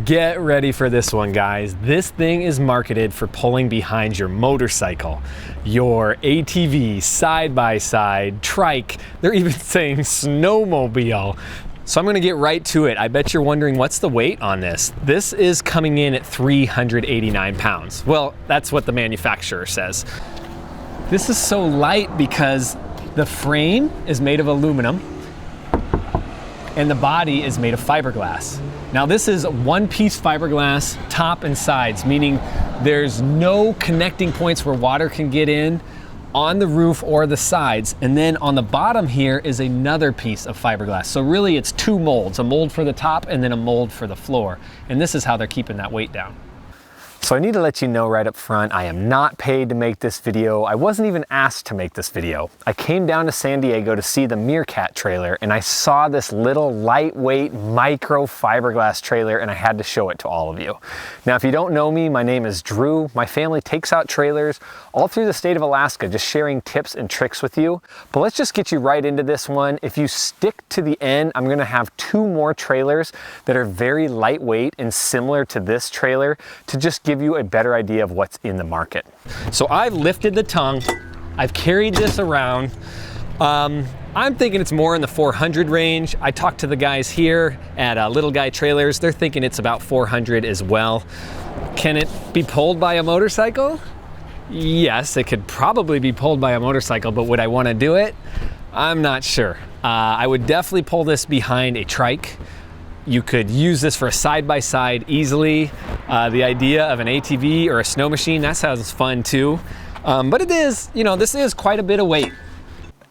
Get ready for this one, guys. This thing is marketed for pulling behind your motorcycle, your ATV, side-by-side, trike. They're even saying snowmobile. So I'm gonna get right to it. I bet you're wondering, what's the weight on this? This is coming in at 389 pounds. Well, that's what the manufacturer says. This is so light because the frame is made of aluminum and the body is made of fiberglass. Now this is one-piece fiberglass, top and sides, meaning there's no connecting points where water can get in on the roof or the sides. And then on the bottom here is another piece of fiberglass. So really it's two molds, a mold for the top and then a mold for the floor. And this is how they're keeping that weight down. So I need to let you know right up front, I am not paid to make this video. I wasn't even asked to make this video. I came down to San Diego to see the Meerkat trailer and I saw this little lightweight micro fiberglass trailer and I had to show it to all of you. Now, if you don't know me, my name is Drew. My family takes out trailers all through the state of Alaska, just sharing tips and tricks with you. But let's just get you right into this one. If you stick to the end, I'm gonna have two more trailers that are very lightweight and similar to this trailer to just give you a better idea of what's in the market. So I've lifted the tongue, I've carried this around. I'm thinking it's more in the 400 range. I talked to the guys here at Little Guy Trailers. They're thinking it's about 400 as well. Can it be pulled by a motorcycle? Yes, it could probably be pulled by a motorcycle, but would I want to do it? I'm not sure. I would definitely pull this behind a trike. You could use this for a side-by-side easily. The idea of an ATV or a snow machine, that sounds fun too. But it is, you know, this is quite a bit of weight.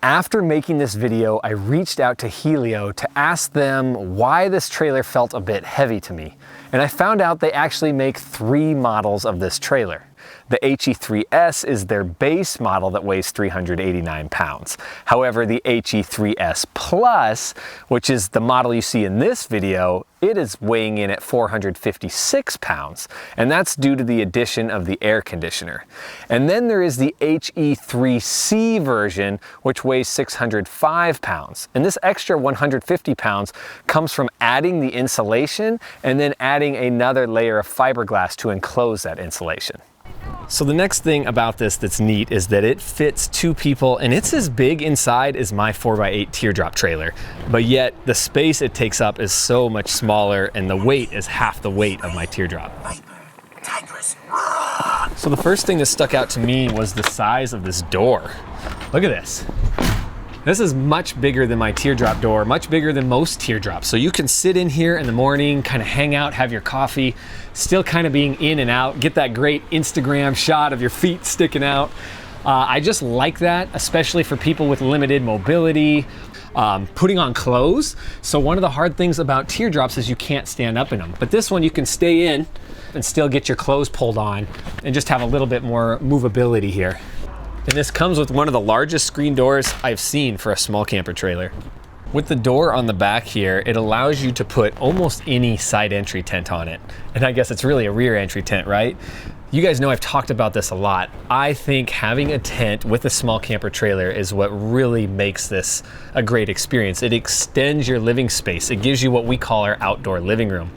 After making this video, I reached out to Helio to ask them why this trailer felt a bit heavy to me. And I found out they actually make 3 models of this trailer. The HE3S is their base model that weighs 389 pounds. However, the HE3S Plus, which is the model you see in this video, it is weighing in at 456 pounds, and that's due to the addition of the air conditioner. And then there is the HE3C version, which weighs 605 pounds. And this extra 150 pounds comes from adding the insulation and then adding another layer of fiberglass to enclose that insulation. So the next thing about this that's neat is that it fits 2 people and it's as big inside as my 4x8 teardrop trailer, but yet the space it takes up is so much smaller and the weight is half the weight of my teardrop. So the first thing that stuck out to me was the size of this door. Look at this. This is much bigger than my teardrop door, much bigger than most teardrops. So you can sit in here in the morning, kind of hang out, have your coffee, still kind of being in and out, get that great Instagram shot of your feet sticking out. I just like that, especially for people with limited mobility, putting on clothes. So one of the hard things about teardrops is you can't stand up in them. But this one you can stay in and still get your clothes pulled on and just have a little bit more movability here. And this comes with one of the largest screen doors I've seen for a small camper trailer. With the door on the back here, it allows you to put almost any side entry tent on it. And I guess it's really a rear entry tent, right? You guys know I've talked about this a lot. I think having a tent with a small camper trailer is what really makes this a great experience. It extends your living space. It gives you what we call our outdoor living room.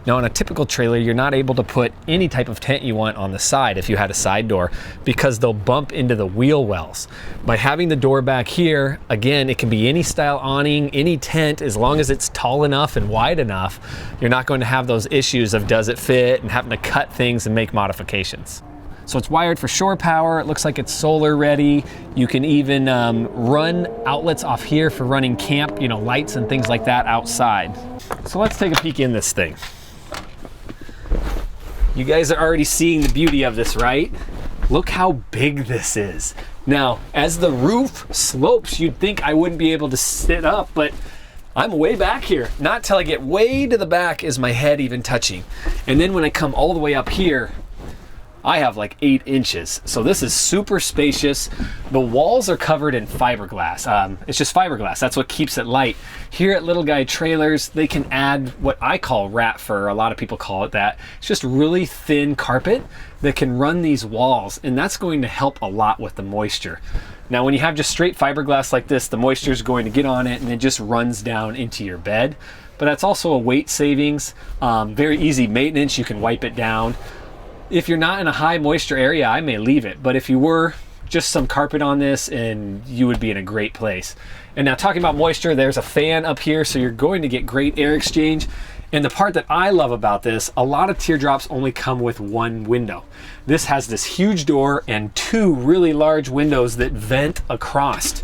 Now on a typical trailer, you're not able to put any type of tent you want on the side if you had a side door because they'll bump into the wheel wells. By having the door back here, again, it can be any style awning, any tent, as long as it's tall enough and wide enough, you're not going to have those issues of does it fit and having to cut things and make modifications. So it's wired for shore power. It looks like it's solar ready. You can even run outlets off here for running camp, you know, lights and things like that outside. So let's take a peek in this thing. You guys are already seeing the beauty of this, right? Look how big this is. Now, as the roof slopes, you'd think I wouldn't be able to sit up, but I'm way back here. Not till I get way to the back is my head even touching. And then when I come all the way up here, I have like 8 inches. So this is super spacious. The walls are covered in fiberglass. It's just fiberglass. That's what keeps it light. Here at Little Guy Trailers, they can add what I call rat fur. A lot of people call it that. It's just really thin carpet that can run these walls, and that's going to help a lot with the moisture. Now, when you have just straight fiberglass like this, the moisture is going to get on it and it just runs down into your bed. but that's also a weight savings. Very easy maintenance, you can wipe it down. If you're not in a high moisture area, I may leave it, but if you were, just some carpet on this and you would be in a great place. And now talking about moisture, there's a fan up here, so you're going to get great air exchange. And the part that I love about this, a lot of teardrops only come with one window. This has this huge door and two really large windows that vent across.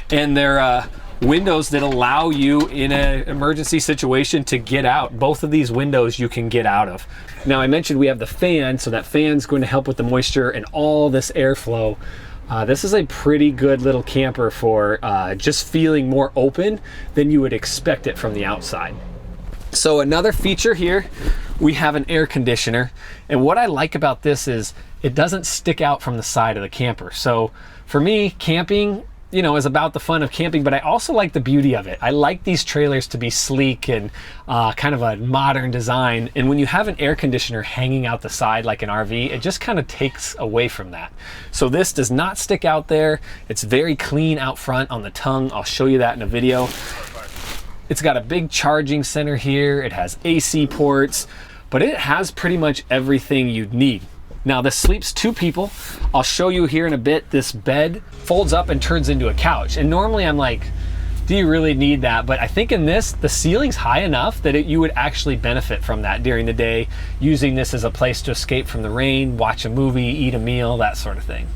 And they're windows that allow you in an emergency situation to get out. Both of these windows you can get out of. Now I mentioned we have the fan, so that fan's going to help with the moisture and all this airflow. This is a pretty good little camper for just feeling more open than you would expect it from the outside. So another feature here, we have an air conditioner. And what I like about this is it doesn't stick out from the side of the camper. So for me, camping, you know, is about the fun of camping, but I also like the beauty of it. I like these trailers to be sleek and kind of a modern design. And when you have an air conditioner hanging out the side like an RV, it just kind of takes away from that. So this does not stick out there. It's very clean out front on the tongue. I'll show you that in a video. It's got a big charging center here. It has AC ports, but it has pretty much everything you'd need. Now this sleeps two people. I'll show you here in a bit. This bed folds up and turns into a couch. And normally I'm like, do you really need that? But I think in this, the ceiling's high enough that you would actually benefit from that during the day, using this as a place to escape from the rain, watch a movie, eat a meal, that sort of thing.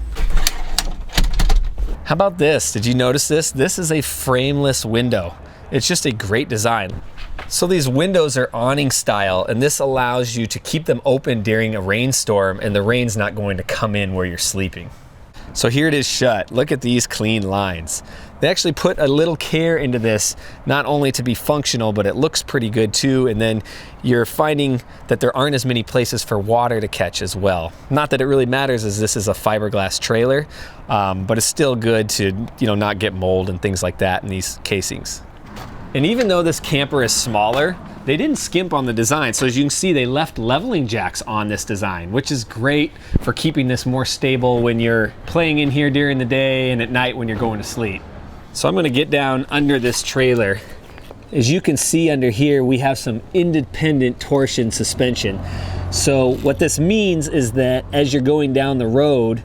How about this? Did you notice this? This is a frameless window. It's just a great design. So these windows are awning style, and this allows you to keep them open during a rainstorm and the rain's not going to come in where you're sleeping. So here it is shut. Look at these clean lines. They actually put a little care into this, not only to be functional, but it looks pretty good too. And then you're finding that there aren't as many places for water to catch as well. Not that it really matters, as this is a fiberglass trailer, but it's still good to, you know, not get mold and things like that in these casings. And even though this camper is smaller, they didn't skimp on the design. So as you can see, they left leveling jacks on this design, which is great for keeping this more stable when you're playing in here during the day and at night when you're going to sleep. So I'm gonna get down under this trailer. As you can see under here, we have some independent torsion suspension. So what this means is that as you're going down the road,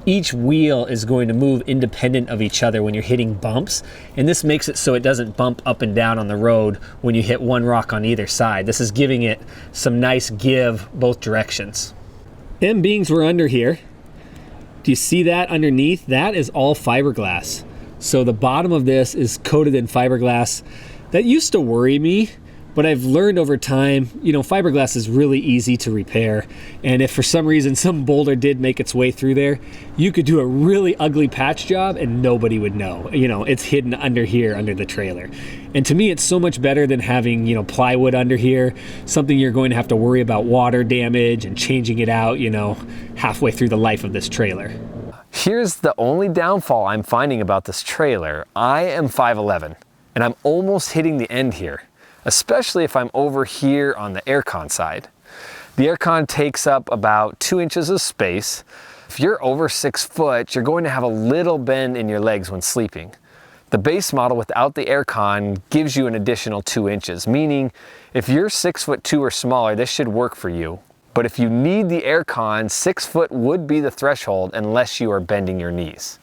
each wheel is going to move independent of each other when you're hitting bumps. And this makes it so it doesn't bump up and down on the road when you hit one rock on either side. This is giving it some nice give both directions. Them beams were under here. Do you see that underneath? That is all fiberglass. So the bottom of this is coated in fiberglass. That used to worry me, but I've learned over time, you know, fiberglass is really easy to repair. And if for some reason some boulder did make its way through there, you could do a really ugly patch job and nobody would know. You know, it's hidden under here, under the trailer. And to me, it's so much better than having, you know, plywood under here, something you're going to have to worry about water damage and changing it out, you know, halfway through the life of this trailer. Here's the only downfall I'm finding about this trailer. I am 5'11", and I'm almost hitting the end here, especially if I'm over here on the aircon side. The aircon takes up about 2 inches of space. If you're over 6 foot, you're going to have a little bend in your legs when sleeping. The base model without the aircon gives you an additional 2 inches, meaning if you're 6'2" or smaller, this should work for you. But if you need the aircon, 6 foot would be the threshold unless you are bending your knees.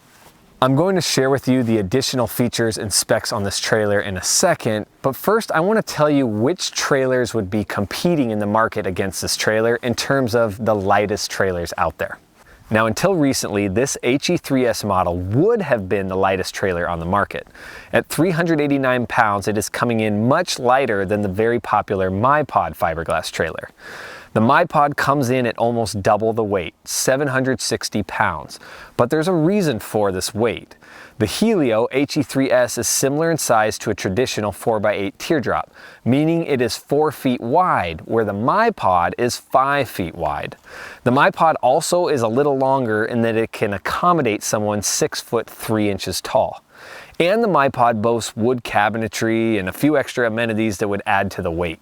I'm going to share with you the additional features and specs on this trailer in a second, but first I want to tell you which trailers would be competing in the market against this trailer in terms of the lightest trailers out there. Now, until recently, this HE3S model would have been the lightest trailer on the market. At 389 pounds, it is coming in much lighter than the very popular MyPod fiberglass trailer. The MyPod comes in at almost double the weight, 760 pounds, but there's a reason for this weight. The Helio HE3S is similar in size to a traditional 4x8 teardrop, meaning it is 4 feet wide, where the MyPod is 5 feet wide. The MyPod also is a little longer in that it can accommodate someone 6 foot 3 inches tall. And the MyPod boasts wood cabinetry and a few extra amenities that would add to the weight.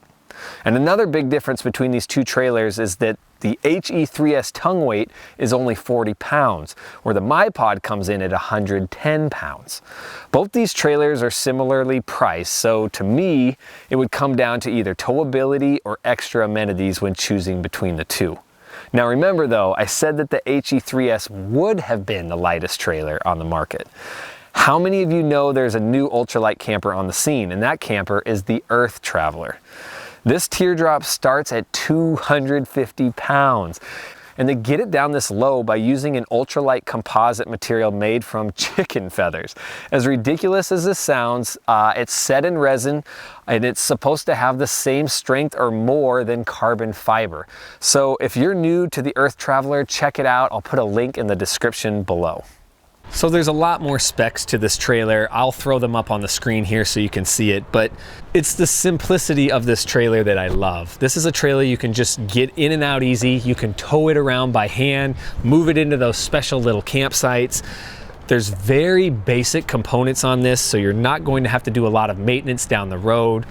And another big difference between these two trailers is that the HE3S tongue weight is only 40 pounds, where the MyPod comes in at 110 pounds. Both these trailers are similarly priced, so to me, it would come down to either towability or extra amenities when choosing between the two. Now remember though, I said that the HE3S would have been the lightest trailer on the market. How many of you know there's a new ultralight camper on the scene, and that camper is the Earth Traveler? This teardrop starts at 250 pounds. And they get it down this low by using an ultralight composite material made from chicken feathers. As ridiculous as this sounds, it's set in resin and it's supposed to have the same strength or more than carbon fiber. So if you're new to the Earth Traveler, check it out. I'll put a link in the description below. So there's a lot more specs to this trailer. I'll throw them up on the screen here so you can see it, but it's the simplicity of this trailer that I love. This is a trailer you can just get in and out easy. You can tow it around by hand, move it into those special little campsites. There's very basic components on this, so you're not going to have to do a lot of maintenance down the road.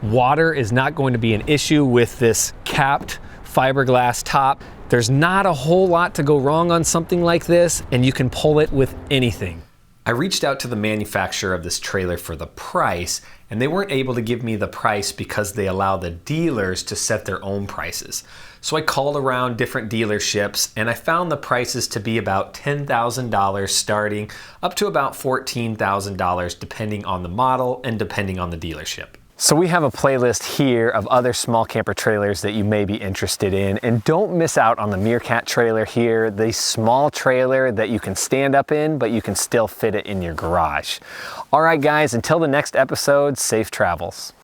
Water is not going to be an issue with this capped fiberglass top. There's not a whole lot to go wrong on something like this, and you can pull it with anything. I reached out to the manufacturer of this trailer for the price, and they weren't able to give me the price because they allow the dealers to set their own prices. So I called around different dealerships, and I found the prices to be about $10,000 starting up to about $14,000 depending on the model and depending on the dealership. So we have a playlist here of other small camper trailers that you may be interested in, and don't miss out on the Meerkat trailer here, the small trailer that you can stand up in, but you can still fit it in your garage. All right guys, until the next episode, safe travels.